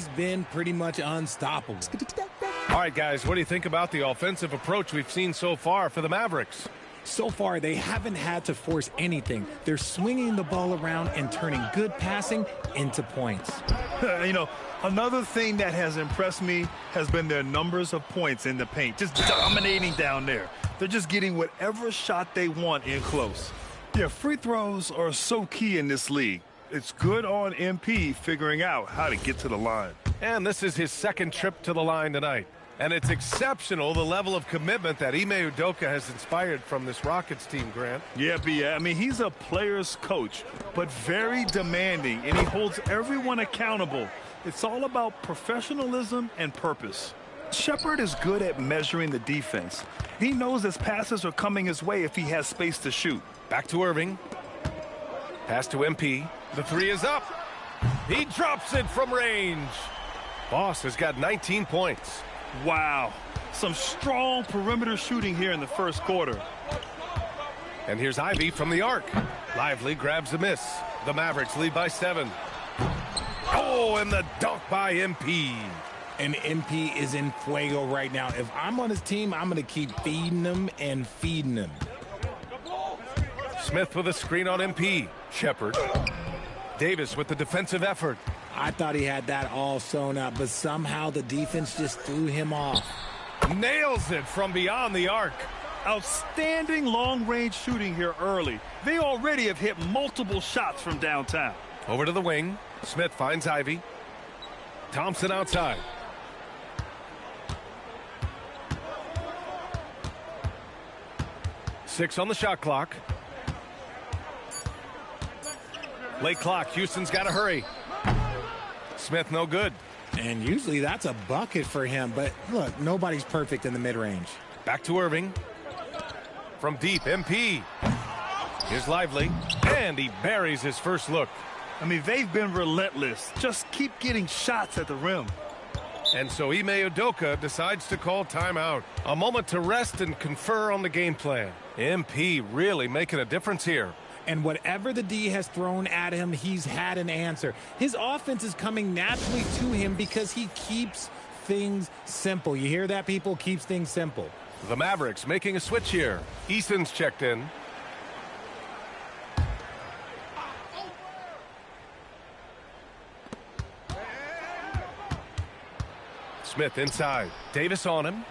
he's been pretty much unstoppable. All right, guys, what do you think about the offensive approach we've seen so far for the Mavericks? So far, they haven't had to force anything. They're swinging the ball around and turning good passing into points. You know, another thing that has impressed me has been their numbers of points in the paint, just dominating down there. They're just getting whatever shot they want in close. Yeah, free throws are so key in this league. It's good on MP figuring out how to get to the line. And this is his second trip to the line tonight. And it's exceptional, the level of commitment that Ime Udoka has inspired from this Rockets team, Grant. Yeah, B. I mean, he's a player's coach, but very demanding, and he holds everyone accountable. It's all about professionalism and purpose. Shepherd is good at measuring the defense. He knows his passes are coming his way if he has space to shoot. Back to Irving. Pass to MP. The three is up. He drops it from range. Boss has got 19 points. Wow. Some strong perimeter shooting here in the first quarter. And here's Ivy from the arc. Lively grabs a miss. The Mavericks lead by 7. Oh, and the dunk by MP. And MP is in fuego right now. If I'm on his team, I'm going to keep feeding him and feeding him. Smith with a screen on MP. Shepherd. Davis with the defensive effort. I thought he had that all sewn up, but somehow the defense just threw him off. Nails it from beyond the arc. Outstanding long-range shooting here early. They already have hit multiple shots from downtown. Over to the wing. Smith finds Ivy. Thompson outside. Six on the shot clock. Late clock. Houston's got to hurry. Smith no good. And usually that's a bucket for him, but look, nobody's perfect in the mid-range. Back to Irving. From deep, MP. Here's Lively, and he buries his first look. I mean, they've been relentless. Just keep getting shots at the rim. And so Ime Udoka decides to call timeout. A moment to rest and confer on the game plan. MP really making a difference here. And whatever the D has thrown at him, he's had an answer. His offense is coming naturally to him because he keeps things simple. You hear that, people? Keeps things simple. The Mavericks making a switch here. Eason's checked in. Smith inside. Davis on him.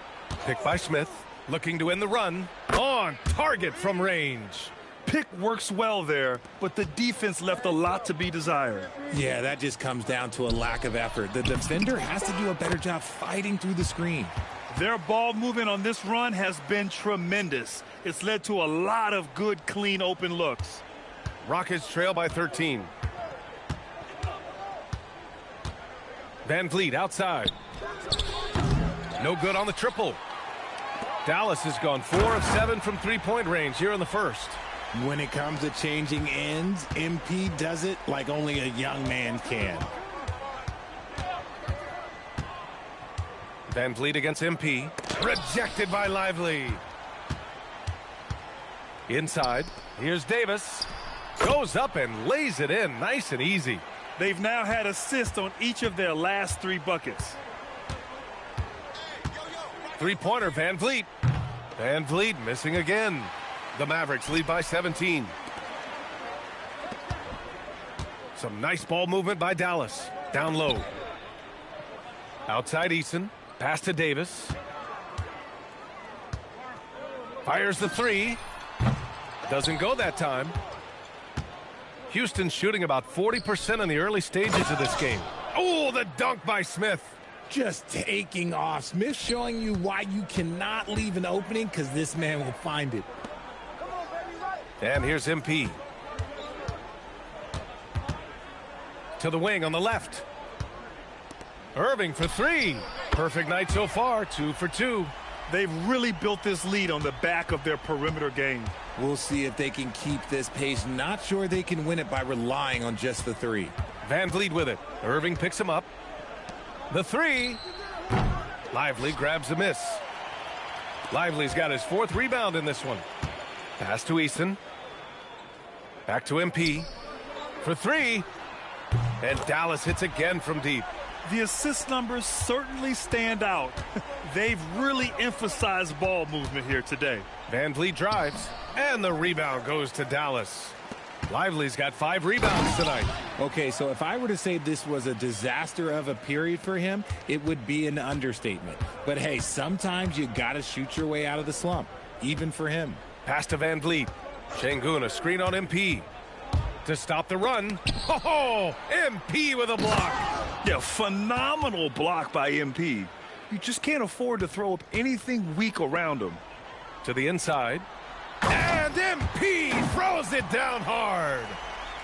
Picked by Smith. Looking to win the run. On target from range. Pick works well there, but the defense left a lot to be desired. Yeah, that just comes down to a lack of effort. The defender has to do a better job fighting through the screen. Their ball movement on this run has been tremendous. It's led to a lot of good, clean, open looks. Rockets trail by 13. Van Vliet outside. No good on the triple. Dallas has gone 4 of 7 from three-point range here in the first. When it comes to changing ends, MP does it like only a young man can. Van Vliet against MP. Rejected by Lively. Inside. Here's Davis. Goes up and lays it in nice and easy. They've now had assists on each of their last 3 buckets. Three-pointer, Van Vliet. Van Vliet missing again. The Mavericks lead by 17. Some nice ball movement by Dallas. Down low. Outside Eason. Pass to Davis. Fires the three. Doesn't go that time. Houston shooting about 40% in the early stages of this game. Oh, the dunk by Smith. Just taking off. Smith showing you why you cannot leave an opening because this man will find it. And here's MP. To the wing on the left. Irving for 3. Perfect night so far, 2 for 2. They've really built this lead on the back of their perimeter game. We'll see if they can keep this pace. Not sure they can win it by relying on just the 3. Van Vliet with it. Irving picks him up. The 3. Lively grabs the miss. Lively's got his 4th rebound in this one. Pass to Eason. Back to MP. For 3. And Dallas hits again from deep. The assist numbers certainly stand out. They've really emphasized ball movement here today. Van Vliet drives, and the rebound goes to Dallas. Lively's got 5 rebounds tonight. Okay, so if I were to say this was a disaster of a period for him, it would be an understatement. But hey, sometimes you got to shoot your way out of the slump, even for him. Pass to Van Vliet. Şengün, a screen on MP. To stop the run. Oh, MP with a block. Yeah, phenomenal block by MP. You just can't afford to throw up anything weak around him. To the inside. And MP throws it down hard.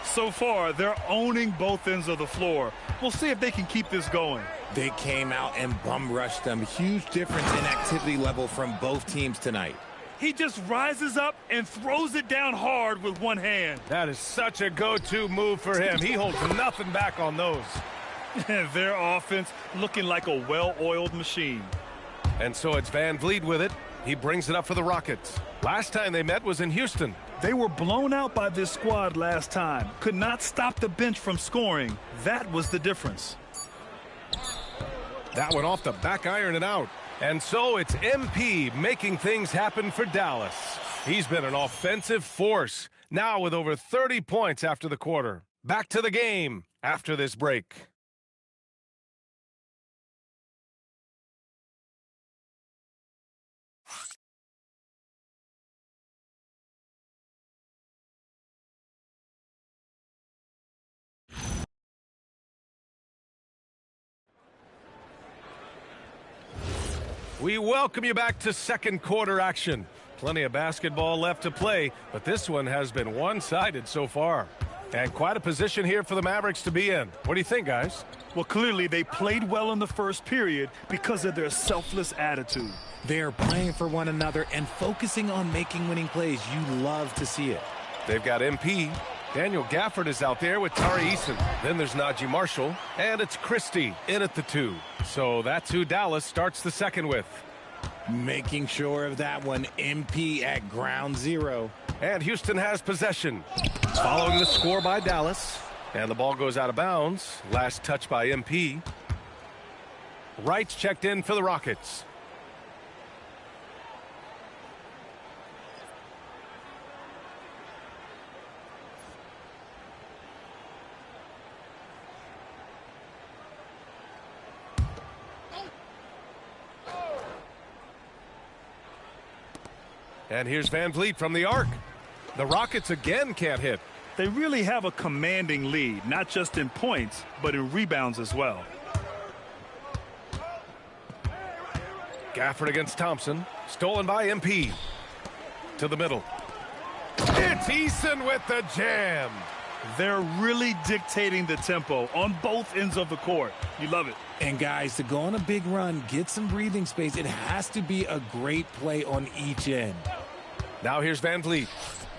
So far, they're owning both ends of the floor. We'll see if they can keep this going. They came out and bum rushed them. Huge difference in activity level from both teams tonight. He just rises up and throws it down hard with one hand. That is such a go-to move for him. He holds nothing back on those. Their offense looking like a well-oiled machine. And so it's Van Vliet with it. He brings it up for the Rockets. Last time they met was in Houston. They were blown out by this squad last time. Could not stop the bench from scoring. That was the difference. That one off the back iron and out. And so it's MP making things happen for Dallas. He's been an offensive force, now with over 30 points after the quarter. Back to the game after this break. We welcome you back to second quarter action. Plenty of basketball left to play, but this one has been one-sided so far. And quite a position here for the Mavericks to be in. What do you think, guys? Well, clearly they played well in the first period because of their selfless attitude. They're playing for one another and focusing on making winning plays. You love to see it. They've got MP. Daniel Gafford is out there with Tari Eason. Then there's Najee Marshall, and it's Christie in at the 2. So that's who Dallas starts the second with. Making sure of that one, MP at ground zero. And Houston has possession. Following the score by Dallas. And the ball goes out of bounds. Last touch by MP. Wright's checked in for the Rockets. And here's Van Vliet from the arc. The Rockets again can't hit. They really have a commanding lead, not just in points, but in rebounds as well. Gafford against Thompson. Stolen by MP. To the middle. It's Eason with the jam. They're really dictating the tempo on both ends of the court. You love it. And guys, to go on a big run, get some breathing space, it has to be a great play on each end. Now here's Van Vliet.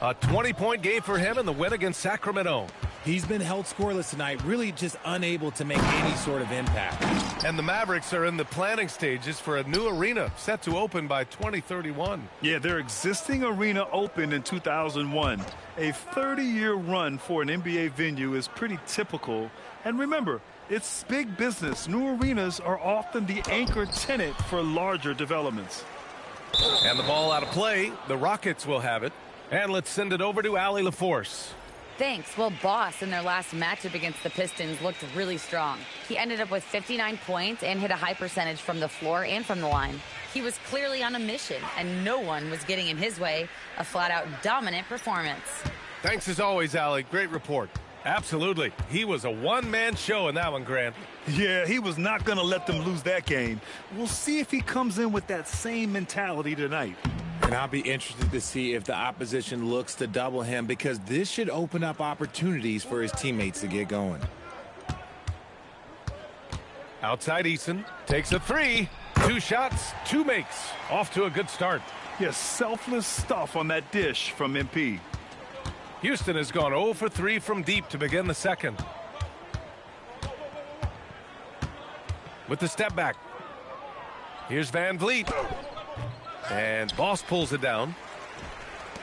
A 20-point game for him in the win against Sacramento. He's been held scoreless tonight, really just unable to make any sort of impact. And the Mavericks are in the planning stages for a new arena set to open by 2031. Yeah, their existing arena opened in 2001. A 30-year run for an NBA venue is pretty typical. And remember, it's big business. New arenas are often the anchor tenant for larger developments. And the ball out of play. The Rockets will have it. And let's send it over to Allie LaForce. Thanks. Well, Boss in their last matchup against the Pistons looked really strong. He ended up with 59 points and hit a high percentage from the floor and from the line. He was clearly on a mission, and no one was getting in his way. A flat-out dominant performance. Thanks as always, Allie. Great report. Absolutely. He was a one-man show in that one, Grant. Yeah, he was not going to let them lose that game. We'll see if he comes in with that same mentality tonight. And I'll be interested to see if the opposition looks to double him, because this should open up opportunities for his teammates to get going. Outside Eason takes a 3. 2 shots, 2 makes. Off to a good start. Yeah, selfless stuff on that dish from MP. Houston has gone 0 for 3 from deep to begin the second. With the step back. Here's Van Vliet. And Boss pulls it down.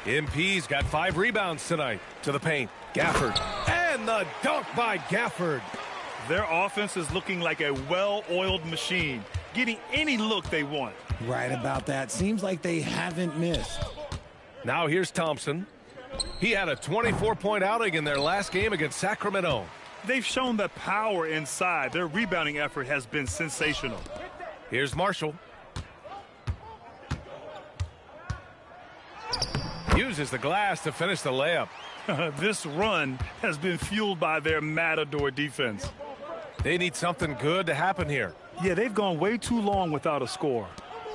MP's got 5 rebounds tonight. To the paint. Gafford. And the dunk by Gafford. Their offense is looking like a well-oiled machine, getting any look they want. Right about that. Seems like they haven't missed. Now here's Thompson. He had a 24-point outing in their last game against Sacramento. They've shown the power inside. Their rebounding effort has been sensational. Here's Marshall. Uses the glass to finish the layup. This run has been fueled by their Matador defense. They need something good to happen here. Yeah, they've gone way too long without a score.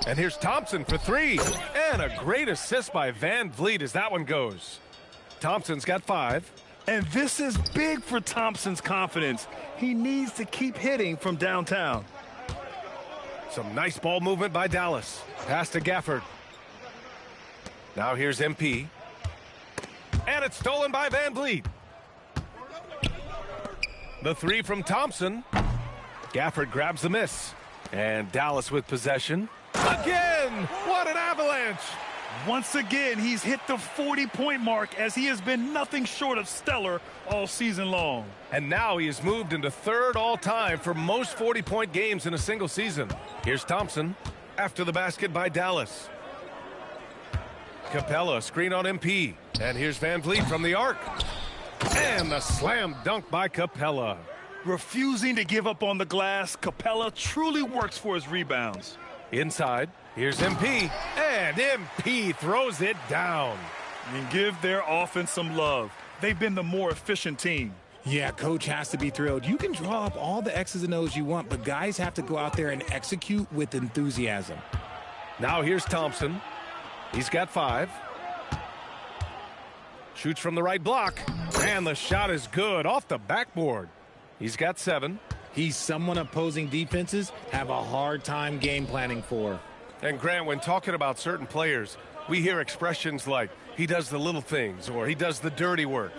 And here's Thompson for three. And a great assist by Van Vliet as that one goes. Thompson's got 5. And this is big for Thompson's confidence. He needs to keep hitting from downtown. Some nice ball movement by Dallas. Pass to Gafford. Now here's MP. And it's stolen by Van Vliet. The three from Thompson. Gafford grabs the miss. And Dallas with possession. Again! What an avalanche! Once again, he's hit the 40-point mark as he has been nothing short of stellar all season long. And now he has moved into third all-time for most 40-point games in a single season. Here's Thompson after the basket by Dallas. Capella, screen on MP. And here's Van Vliet from the arc. And the slam dunk by Capella. Refusing to give up on the glass, Capella truly works for his rebounds. Inside, here's MP. And MP throws it down. And give their offense some love. They've been the more efficient team. Yeah, coach has to be thrilled. You can draw up all the X's and O's you want, but guys have to go out there and execute with enthusiasm. Now here's Thompson. He's got 5. Shoots from the right block. And the shot is good off the backboard. He's got 7. He's someone opposing defenses have a hard time game planning for. And Grant, when talking about certain players, we hear expressions like, he does the little things, or he does the dirty work.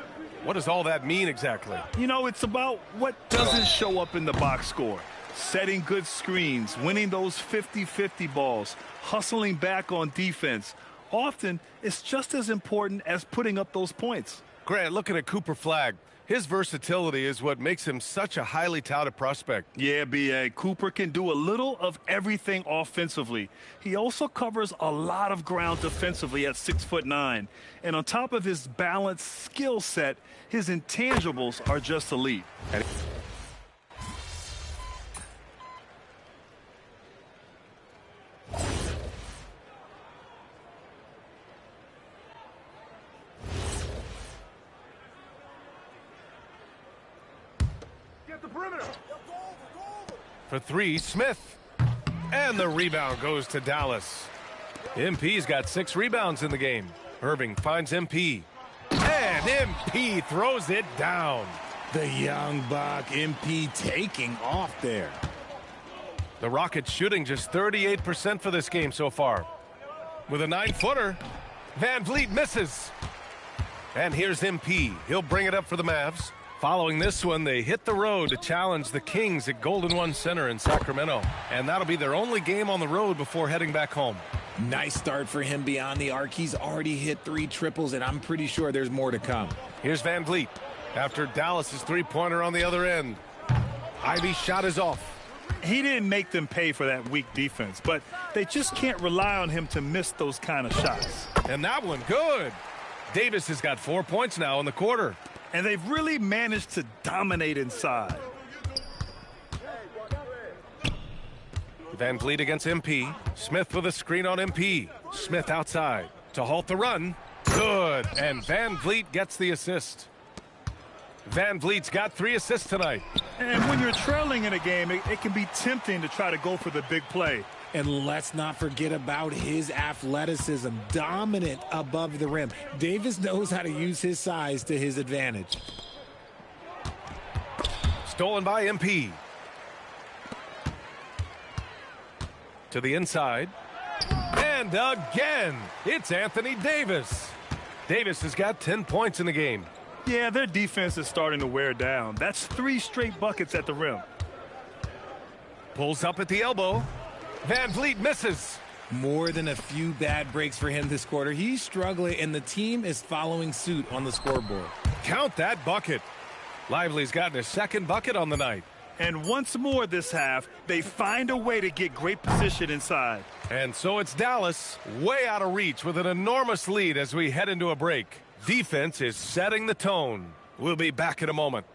What does all that mean exactly? You know, it's about what doesn't show up in the box score. Setting good screens, winning those 50-50 balls, hustling back on defense. Often, it's just as important as putting up those points. Grant, looking at Cooper Flagg, his versatility is what makes him such a highly touted prospect. Yeah, B.A. Cooper can do a little of everything offensively. He also covers a lot of ground defensively at 6'9". And on top of his balanced skill set, his intangibles are just elite. For 3, Smith. And the rebound goes to Dallas. MP's got 6 rebounds in the game. Irving finds MP. And MP throws it down. The young buck, MP taking off there. The Rockets shooting just 38% for this game so far. With a 9-footer, Van Vliet misses. And here's MP. He'll bring it up for the Mavs. Following this one, they hit the road to challenge the Kings at Golden One Center in Sacramento. And that'll be their only game on the road before heading back home. Nice start for him beyond the arc. He's already hit 3 triples, and I'm pretty sure there's more to come. Here's Van Vliet after Dallas's three-pointer on the other end. Ivy's shot is off. He didn't make them pay for that weak defense, but they just can't rely on him to miss those kind of shots. And that one, good. Davis has got 4 points now in the quarter. And they've really managed to dominate inside. Van Vliet against MP. Smith with a screen on MP. Smith outside to halt the run. Good. And Van Vliet gets the assist. Van Vliet's got 3 assists tonight. And when you're trailing in a game, it can be tempting to try to go for the big play. And let's not forget about his athleticism, dominant above the rim. Davis knows how to use his size to his advantage. Stolen by MP. To the inside. And again, it's Anthony Davis. Davis has got 10 points in the game. Yeah, their defense is starting to wear down. That's 3 straight buckets at the rim. Pulls up at the elbow. Van Vliet misses. More than a few bad breaks for him this quarter. He's struggling, and the team is following suit on the scoreboard. Count that bucket. Lively's gotten his 2nd bucket on the night. And once more this half, they find a way to get great position inside. And so it's Dallas way out of reach with an enormous lead as we head into a break. Defense is setting the tone. We'll be back in a moment.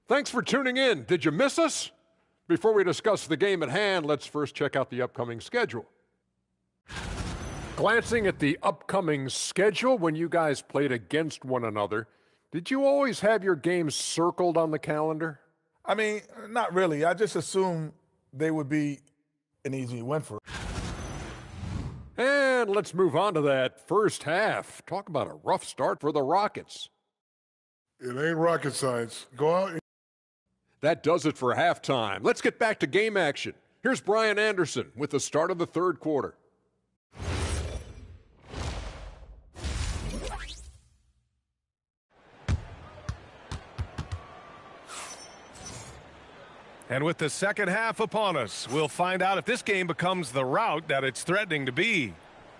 Thanks for tuning in. Did you miss us? Before we discuss the game at hand, let's first check out the upcoming schedule. Glancing at the upcoming schedule, when you guys played against one another, did you always have your games circled on the calendar? I mean, not really. I just assumed they would be an easy win for us. And let's move on to that first half. Talk about a rough start for the Rockets. It ain't rocket science. Go out. That does it for halftime. Let's get back to game action. Here's Brian Anderson with the start of the third quarter. And with the second half upon us, we'll find out if this game becomes the rout that it's threatening to be.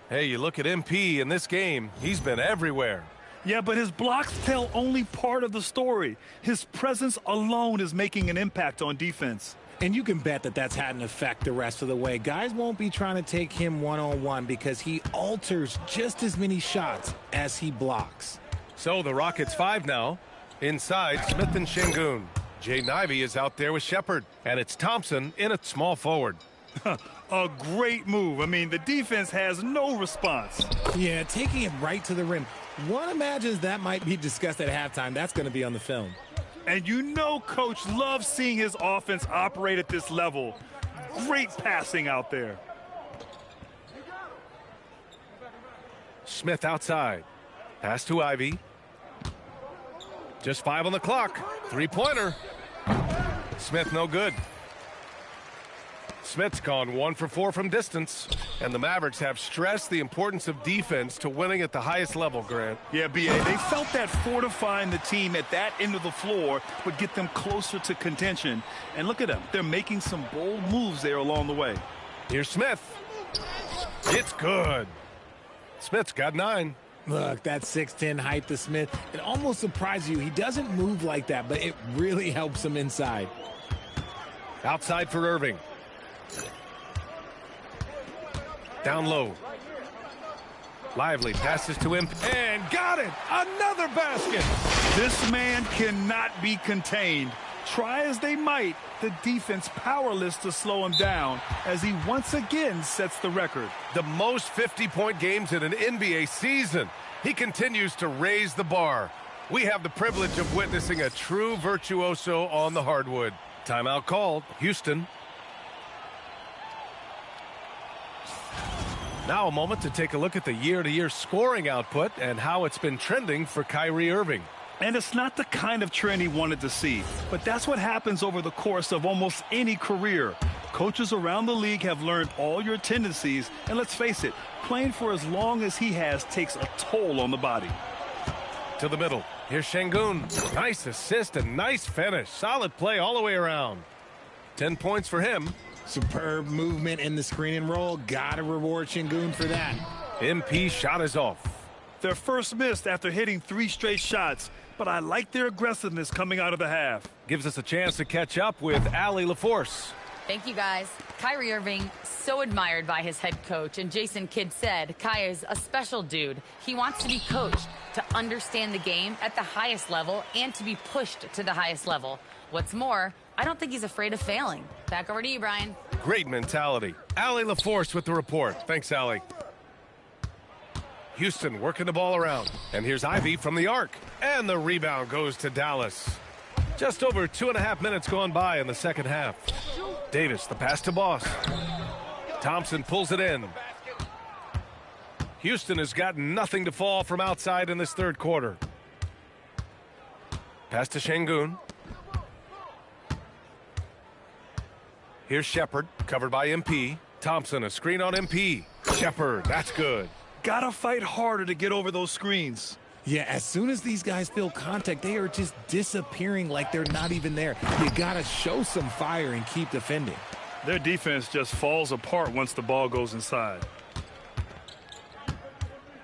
Hey, you look at MP in this game, he's been everywhere. Yeah, but his blocks tell only part of the story. His presence alone is making an impact on defense. And you can bet that that's had an effect the rest of the way. Guys won't be trying to take him one-on-one because he alters just as many shots as he blocks. So the Rockets 5 now. Inside, Smith and Şengün. Jaden Ivey is out there with Shepherd. And it's Thompson in at small forward. A great move. I mean, the defense has no response. Yeah, taking it right to the rim. One imagines that might be discussed at halftime. That's going to be on the film. And you know Coach loves seeing his offense operate at this level. Great passing out there. Smith outside. Pass to Ivey. Just 5 on the clock. Three-pointer. Smith no good. Smith's gone 1 for 4 from distance. And the Mavericks have stressed the importance of defense to winning at the highest level, Grant. Yeah, B.A., they felt that fortifying the team at that end of the floor would get them closer to contention. And look at them. They're making some bold moves there along the way. Here's Smith. It's good. Smith's got 9. Look, that 6'10" height to Smith. It almost surprises you. He doesn't move like that, but it really helps him inside. Outside for Irving. Down low. Lively passes to him and got it. Another basket. This man cannot be contained. Try as they might, the defense powerless to slow him down as he once again sets the record. The most 50-point games in an NBA season. He continues to raise the bar. We have the privilege of witnessing a true virtuoso on the hardwood. Timeout called. Houston. Now a moment to take a look at the year-to-year scoring output and how it's been trending for Kyrie Irving. And it's not the kind of trend he wanted to see, but that's what happens over the course of almost any career. Coaches around the league have learned all your tendencies, and let's face it, playing for as long as he has takes a toll on the body. To the middle. Here's Şengün. Nice assist and nice finish. Solid play all the way around. 10 points for him. Superb movement in the screen and roll. Gotta reward Şengün for that. MP shot is off. Their first missed after hitting 3 straight shots, but I like their aggressiveness coming out of the half. Gives us a chance to catch up with Allie LaForce. Thank you, guys. Kyrie Irving, so admired by his head coach. And Jason Kidd said, Kai is a special dude. He wants to be coached to understand the game at the highest level and to be pushed to the highest level. What's more, I don't think he's afraid of failing. Back over to you, Brian. Great mentality. Allie LaForce with the report. Thanks, Allie. Houston working the ball around. And here's Ivey from the arc. And the rebound goes to Dallas. Just over 2.5 minutes gone by in the second half. Davis, the pass to Boss. Thompson pulls it in. Houston has got nothing to fall from outside in this third quarter. Pass to Şengün. Here's Shepherd, covered by MP. Thompson, a screen on MP. Shepherd, that's good. Gotta fight harder to get over those screens. Yeah, as soon as these guys feel contact, they are just disappearing like they're not even there. You got to show some fire and keep defending. Their defense just falls apart once the ball goes inside.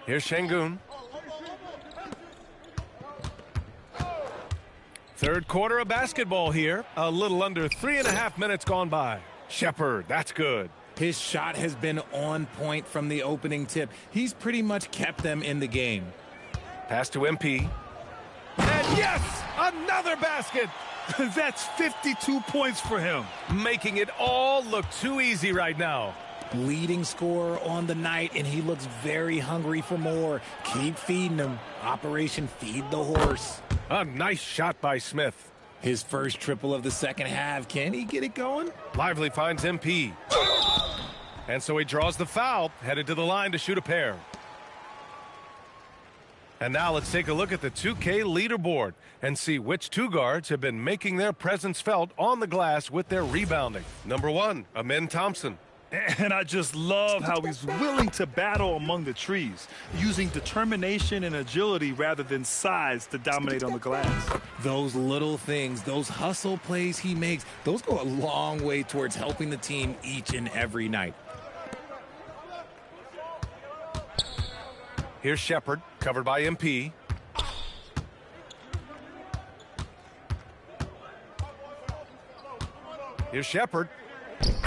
Here's Şengün. Third quarter of basketball here. A little under 3.5 minutes gone by. Sheppard, that's good. His shot has been on point from the opening tip. He's pretty much kept them in the game. Pass to MP. And yes, another basket. That's 52 points for him. Making it all look too easy right now. Leading scorer on the night, and he looks very hungry for more. Keep feeding him. Operation Feed the Horse. A nice shot by Smith. His first triple of the second half. Can he get it going? Lively finds MP. And so he draws the foul, headed to the line to shoot a pair. And now let's take a look at the 2K leaderboard and see which two guards have been making their presence felt on the glass with their rebounding. Number 1, Amen Thompson. And I just love how he's willing to battle among the trees, using determination and agility rather than size to dominate on the glass. Those little things, those hustle plays he makes, those go a long way towards helping the team each and every night. Here's Sheppard, covered by MP. Here's Sheppard.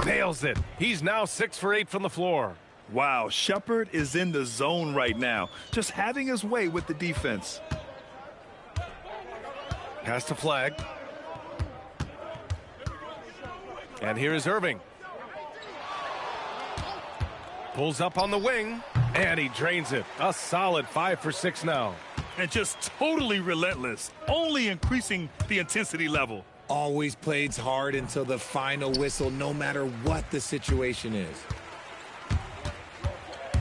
Nails it. He's now 6 for 8 from the floor. Wow, Sheppard is in the zone right now, just having his way with the defense. Pass to Flag. And here is Irving. Pulls up on the wing, and he drains it. A solid 5 for 6 now. And just totally relentless, only increasing the intensity level. Always plays hard until the final whistle, no matter what the situation is.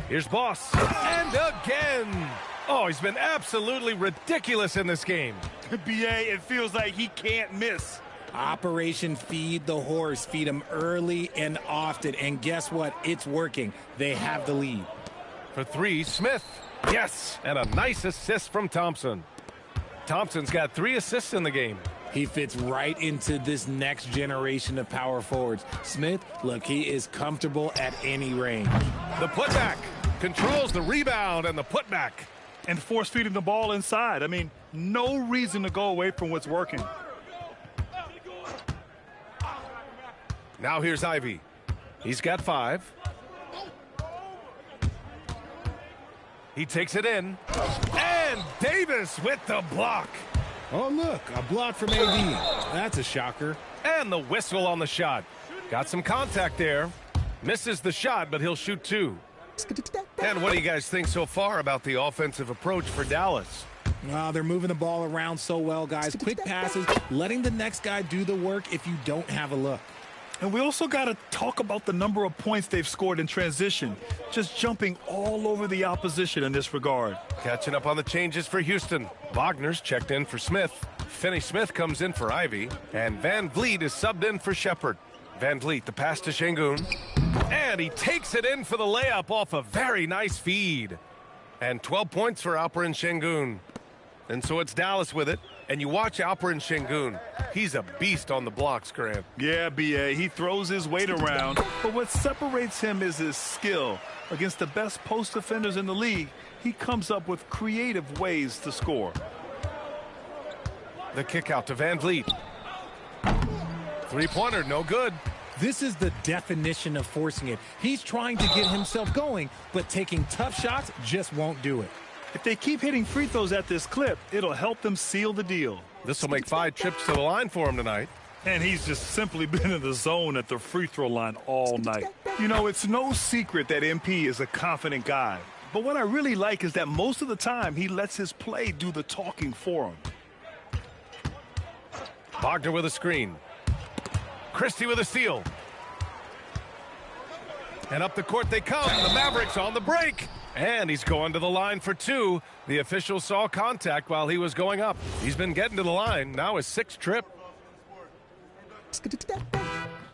Here's Boss. And again. Oh, he's been absolutely ridiculous in this game. BA, it feels like he can't miss. Operation Feed the Horse. Feed him early and often. And guess what? It's working. They have the lead. For 3, Smith. Yes, and a nice assist from Thompson. Thompson's got 3 assists in the game. He fits right into this next generation of power forwards. Smith, look, he is comfortable at any range. The putback controls the rebound and the putback. And force feeding the ball inside. I mean, no reason to go away from what's working. Now here's Ivey. He's got 5. He takes it in. And Davis with the block. Oh, look, a block from AD. That's a shocker. And the whistle on the shot. Got some contact there. Misses the shot, but he'll shoot 2. And what do you guys think so far about the offensive approach for Dallas? They're moving the ball around so well, guys. Quick passes, letting the next guy do the work if you don't have a look. And we also got to talk about the number of points they've scored in transition, just jumping all over the opposition in this regard. Catching up on the changes for Houston. Wagner's checked in for Smith. Finney-Smith comes in for Ivey. And Van Vliet is subbed in for Sheppard. Van Vliet, the pass to Şengün. And he takes it in for the layup off a very nice feed. And 12 points for Alperen Şengün. And so it's Dallas with it. And you watch Alperen Şengün. He's a beast on the blocks, Grant. Yeah, BA. He throws his weight around. But what separates him is his skill. Against the best post defenders in the league, he comes up with creative ways to score. The kick out to Van Vliet. Three-pointer, no good. This is the definition of forcing it. He's trying to get himself going, but taking tough shots just won't do it. If they keep hitting free throws at this clip, it'll help them seal the deal. This will make 5 trips to the line for him tonight. And he's just simply been in the zone at the free throw line all night. You know, it's no secret that MP is a confident guy. But what I really like is that most of the time he lets his play do the talking for him. Wagner with a screen. Christie with a steal. And up the court they come. The Mavericks on the break. And he's going to the line for 2. The official saw contact while he was going up. He's been getting to the line. Now his 6th trip.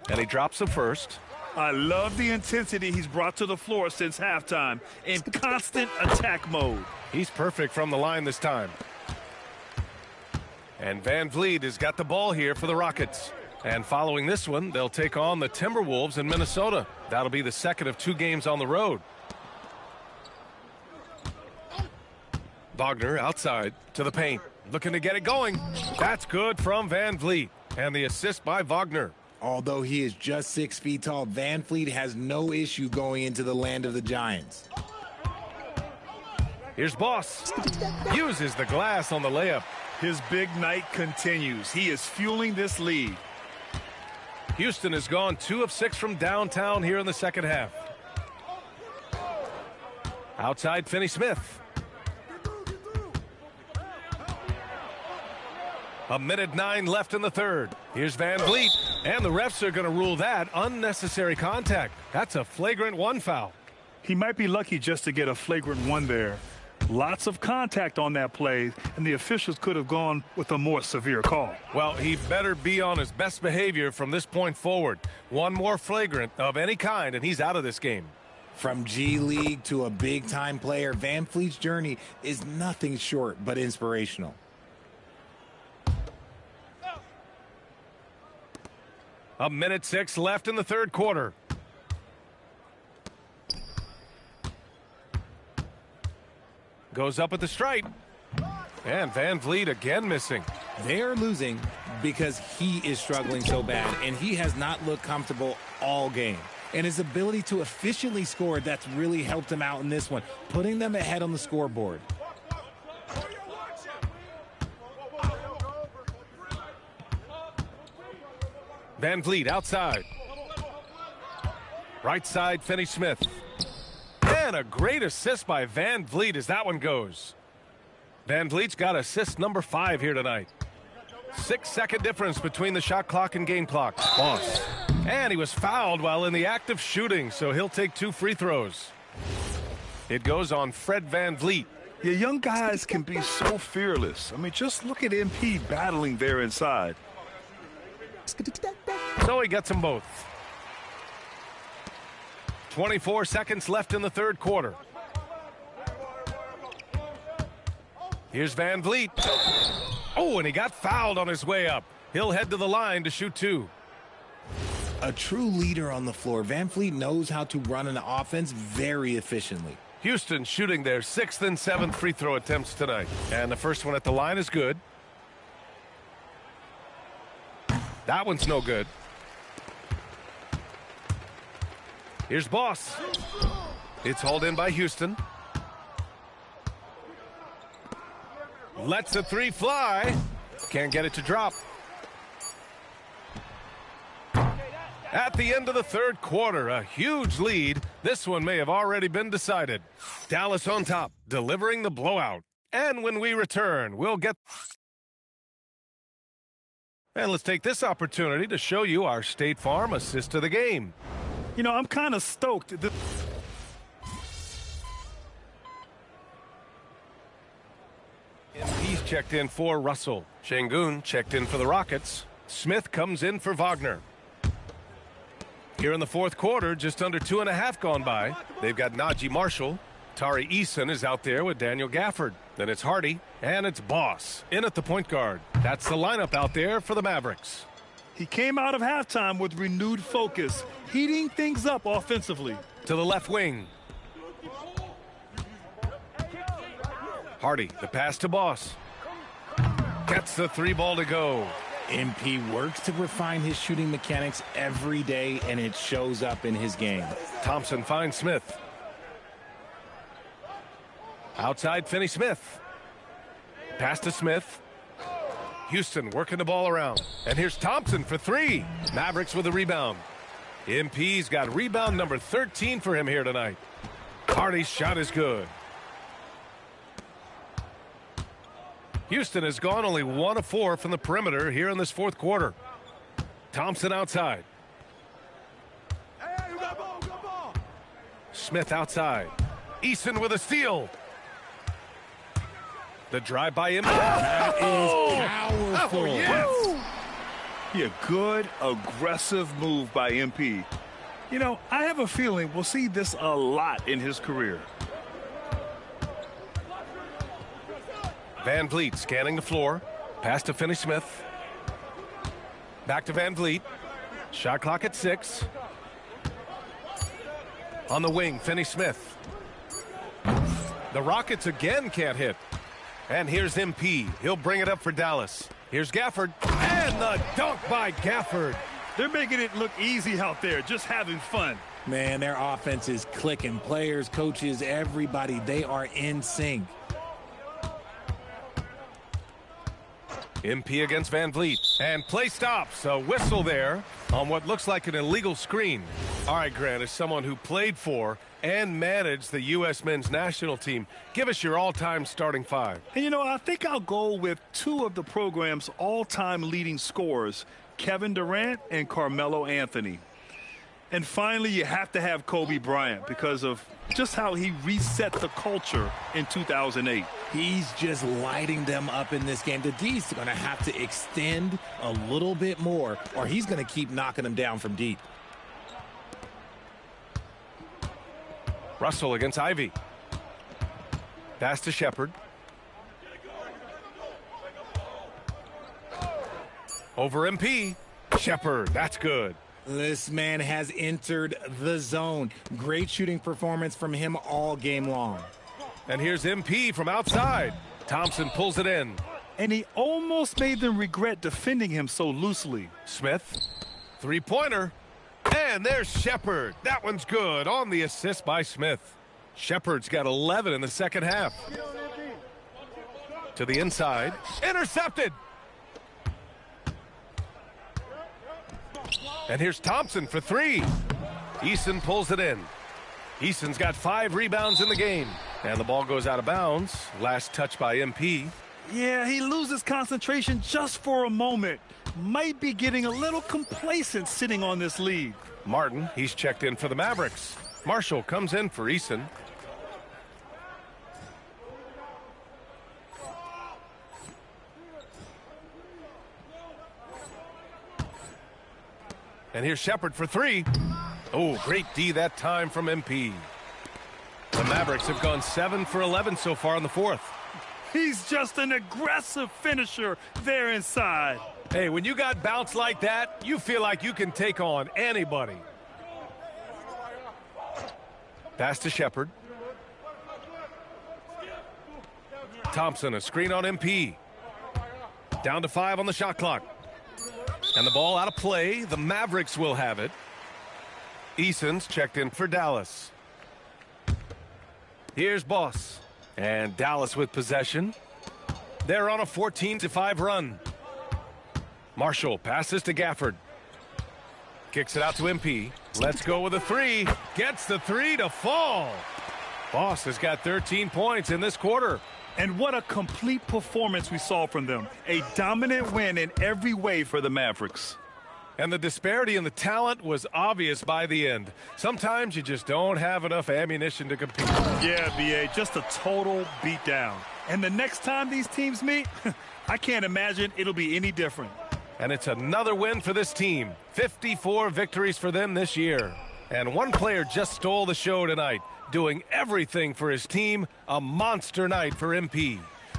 And he drops the first. I love the intensity he's brought to the floor since halftime in constant attack mode. He's perfect from the line this time. And Van Vliet has got the ball here for the Rockets. And following this one, they'll take on the Timberwolves in Minnesota. That'll be the second of 2 games on the road. Wagner outside to the paint, looking to get it going. That's good from Van Vliet. And the assist by Wagner. Although he is just 6 feet tall, Van Vliet has no issue going into the land of the Giants. Here's Boss. Uses the glass on the layup. His big night continues. He is fueling this lead. Houston has gone 2 of 6 from downtown here in the second half. Outside Finney-Smith. A minute 9 left in the third. Here's Van Vliet. And the refs are going to rule that unnecessary contact. That's a flagrant 1 foul. He might be lucky just to get a flagrant 1 there. Lots of contact on that play, and the officials could have gone with a more severe call. Well, he better be on his best behavior from this point forward. 1 more flagrant of any kind, and he's out of this game. From G League to a big-time player, Van Vliet's journey is nothing short but inspirational. A minute 6 left in the third quarter. Goes up at the stripe. And Van Vliet again missing. They are losing because he is struggling so bad, and he has not looked comfortable all game. And his ability to efficiently score, that's really helped him out in this one, putting them ahead on the scoreboard. Van Vliet outside. Right side, Finney-Smith. And a great assist by Van Vliet as that one goes. Van Vliet's got assist number 5 here tonight. 6-second difference between the shot clock and game clock. Boss. And he was fouled while in the act of shooting, so he'll take 2 free throws. It goes on Fred Van Vliet. Yeah, young guys can be so fearless. I mean, just look at MP battling there inside. So he gets them both. 24 seconds left in the third quarter. Here's Van Vliet. Oh, and he got fouled on his way up. He'll head to the line to shoot 2. A true leader on the floor, Van Vliet knows how to run an offense very efficiently. Houston shooting their 6th and 7th free throw attempts tonight. And the first one at the line is good. That one's no good. Here's Boss. It's hauled in by Houston. Lets a 3 fly. Can't get it to drop. At the end of the third quarter, a huge lead. This one may have already been decided. Dallas on top, delivering the blowout. And when we return, we'll get... And let's take this opportunity to show you our State Farm assist of the game. You know, I'm kind of stoked. He's checked in for Russell. Şengün checked in for the Rockets. Smith comes in for Wagner. Here in the fourth quarter, just under 2.5 gone by. They've got Najee Marshall. Tari Eason is out there with Daniel Gafford. Then it's Hardy, and it's Boss in at the point guard. That's the lineup out there for the Mavericks. He came out of halftime with renewed focus, heating things up offensively. To the left wing. Hardy, the pass to Boss. Gets the 3 ball to go. MP works to refine his shooting mechanics every day, and it shows up in his game. Thompson finds Smith. Outside Finney-Smith. Pass to Smith. Houston working the ball around. And here's Thompson for 3. Mavericks with a rebound. MP's got rebound number 13 for him here tonight. Hardy's shot is good. Houston has gone only 1 of 4 from the perimeter here in this fourth quarter. Thompson outside. Smith outside. Eason with a steal. The drive by him. That is powerful. Yes. Yeah, good, aggressive move by MP. You know, I have a feeling we'll see this a lot in his career. Van Vliet scanning the floor. Pass to Finney-Smith. Back to Van Vliet. Shot clock at 6. On the wing, Finney-Smith. The Rockets again can't hit. And here's MP. He'll bring it up for Dallas. Here's Gafford. And the dunk by Gafford. They're making it look easy out there, just having fun. Man, their offense is clicking. Players, coaches, everybody, they are in sync. MP against Van Vliet. And play stops. A whistle there on what looks like an illegal screen. All right, Grant, as someone who played for and managed the U.S. men's national team, give us your all-time starting 5. And, you know, I think I'll go with 2 of the program's all-time leading scorers, Kevin Durant and Carmelo Anthony. And finally, you have to have Kobe Bryant because of just how he reset the culture in 2008. He's just lighting them up in this game. The D's going to have to extend a little bit more, or he's going to keep knocking them down from deep. Russell against Ivy. Pass to Shepherd. Over MP. Shepherd, that's good. This man has entered the zone. Great shooting performance from him all game long. And here's MP from outside. Thompson pulls it in. And he almost made them regret defending him so loosely. Smith, three-pointer. And there's Shepherd. That one's good on the assist by Smith. Shepherd's got 11 in the second half. To the inside. Intercepted. And here's Thompson for 3. Eason pulls it in. Eason's got 5 rebounds in the game. And the ball goes out of bounds. Last touch by MP. Yeah, he loses concentration just for a moment. Might be getting a little complacent sitting on this lead. Martin, he's checked in for the Mavericks. Marshall comes in for Eason. And here's Shepherd for 3. Oh, great D that time from MP. The Mavericks have gone 7 for 11 so far in the 4th. He's just an aggressive finisher there inside. Hey, when you got bounce like that, you feel like you can take on anybody. Pass to Shepherd. Thompson, a screen on MP. Down to 5 on the shot clock. And the ball out of play. The Mavericks will have it. Eason's checked in for Dallas. Here's Boss. And Dallas with possession. They're on a 14-5 run. Marshall passes to Gafford. Kicks it out to MP. Let's go with a 3. Gets the 3 to fall. Boss has got 13 points in this quarter. And what a complete performance we saw from them. A dominant win in every way for the Mavericks. And the disparity in the talent was obvious by the end. Sometimes you just don't have enough ammunition to compete. Yeah, B.A., just a total beatdown. And the next time these teams meet, I can't imagine it'll be any different. And it's another win for this team. 54 victories for them this year. And one player just stole the show tonight, doing everything for his team. A monster night for MP.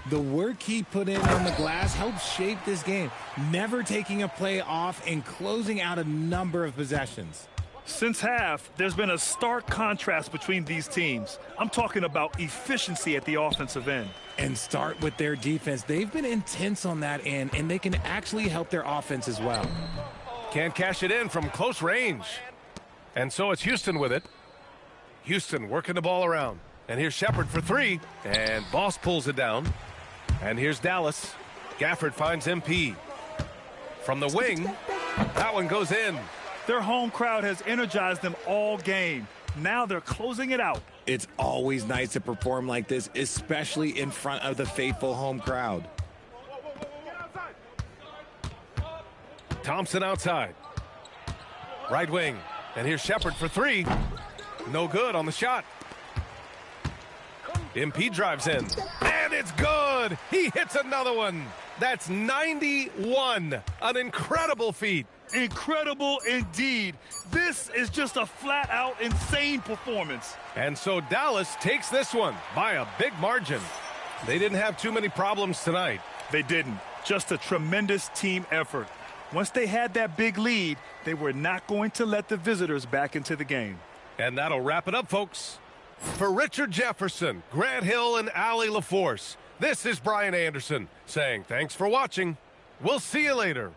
The work he put in on the glass helped shape this game, never taking a play off and closing out a number of possessions. Since half, there's been a stark contrast between these teams. I'm talking about efficiency at the offensive end. And start with their defense. They've been intense on that end, and they can actually help their offense as well. Can't cash it in from close range. And so it's Houston with it. Houston working the ball around. And here's Shepherd for 3. And Boss pulls it down. And here's Dallas. Gafford finds MP. From the wing, that one goes in. Their home crowd has energized them all game. Now they're closing it out. It's always nice to perform like this, especially in front of the faithful home crowd. Thompson outside. Right wing. And here's Shepherd for 3. No good on the shot. MP drives in. And it's good. He hits another one. That's 91. An incredible feat. Incredible indeed. This is just a flat-out insane performance. And so Dallas takes this one by a big margin. They didn't have too many problems tonight. They didn't. Just a tremendous team effort. Once they had that big lead, they were not going to let the visitors back into the game. And that'll wrap it up, folks. For Richard Jefferson, Grant Hill, and Allie LaForce, this is Brian Anderson saying thanks for watching. We'll see you later.